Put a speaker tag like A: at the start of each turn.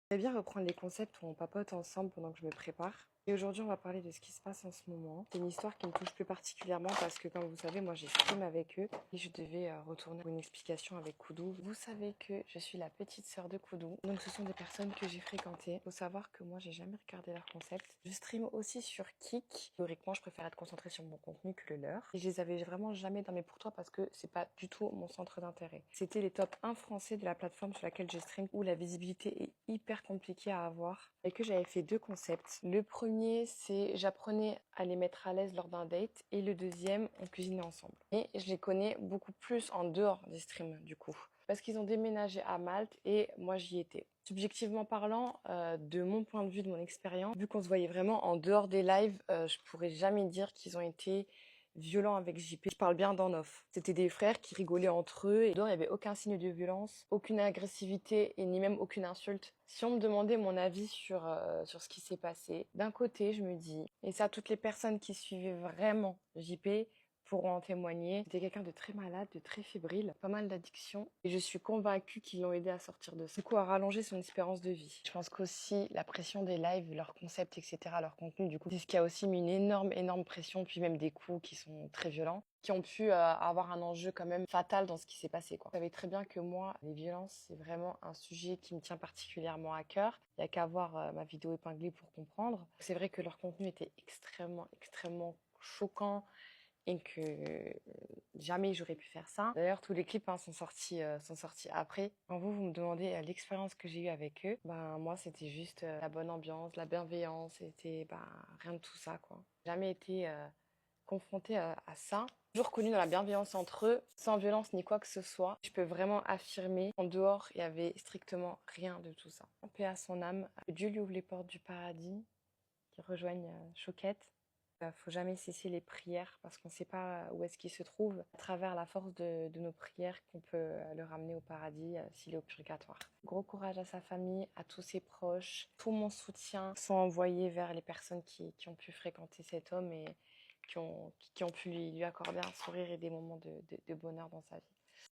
A: J'aimerais bien reprendre les concepts où on papote ensemble pendant que je me prépare. Et aujourd'hui, on va parler de ce qui se passe en ce moment. C'est une histoire qui me touche plus particulièrement parce que, comme vous savez, moi j'ai stream avec eux et je devais retourner pour une explication avec Koudou. Vous savez que je suis la petite sœur de Koudou. Donc, ce sont des personnes que j'ai fréquentées. Il faut savoir que moi, j'ai jamais regardé leurs concepts. Je stream aussi sur Kik. Théoriquement, je préfère être concentrée sur mon contenu que le leur. Et je les avais vraiment jamais dans mes pourtours parce que c'est pas du tout mon centre d'intérêt. C'était les top 1 français de la plateforme sur laquelle je stream où la visibilité est hyper compliquée à avoir. Et que j'avais fait deux concepts. Le premier, c'est j'apprenais à les mettre à l'aise lors d'un date et le deuxième, on cuisinait ensemble. Et je les connais beaucoup plus en dehors des streams du coup. Parce qu'ils ont déménagé à Malte et moi j'y étais. Subjectivement parlant, de mon point de vue, de mon expérience, vu qu'on se voyait vraiment en dehors des lives, je pourrais jamais dire qu'ils ont été violents avec JP. Je parle bien d'en off. C'était des frères qui rigolaient entre eux et dehors il n'y avait aucun signe de violence, aucune agressivité et ni même aucune insulte. Si on me demandait mon avis sur ce qui s'est passé, d'un côté je me dis, et ça toutes les personnes qui suivaient vraiment JP pourront en témoigner. C'était quelqu'un de très malade, de très fébrile, pas mal d'addictions. Et je suis convaincue qu'ils l'ont aidé à sortir de ça. Du coup, à rallonger son espérance de vie. Je pense qu'aussi, la pression des lives, leur concept, etc., leur contenu, du coup, c'est ce qui a aussi mis une énorme pression, puis même des coups qui sont très violents, qui ont pu avoir un enjeu quand même fatal dans ce qui s'est passé, quoi. Vous savez très bien que moi, les violences, c'est vraiment un sujet qui me tient particulièrement à cœur. Il n'y a qu'à voir ma vidéo épinglée pour comprendre. C'est vrai que leur contenu était extrêmement choquant, et que jamais j'aurais pu faire ça. D'ailleurs, tous les clips sont sortis après. Quand vous me demandez l'expérience que j'ai eue avec eux, ben moi c'était juste la bonne ambiance, la bienveillance, c'était rien de tout ça quoi. Jamais été confrontée à ça. Toujours connu dans la bienveillance entre eux, sans violence ni quoi que ce soit. Je peux vraiment affirmer qu'en dehors, il y avait strictement rien de tout ça. En paix à son âme, que Dieu lui ouvre les portes du paradis, qu'il rejoigne Choquette. Faut jamais cesser les prières parce qu'on ne sait pas où est-ce qu'il se trouve. À travers la force de nos prières qu'on peut le ramener au paradis s'il est au purgatoire. Gros courage à sa famille, à tous ses proches. Tout mon soutien sont envoyés vers les personnes qui ont pu fréquenter cet homme et qui ont pu lui accorder un sourire et des moments de bonheur dans sa vie.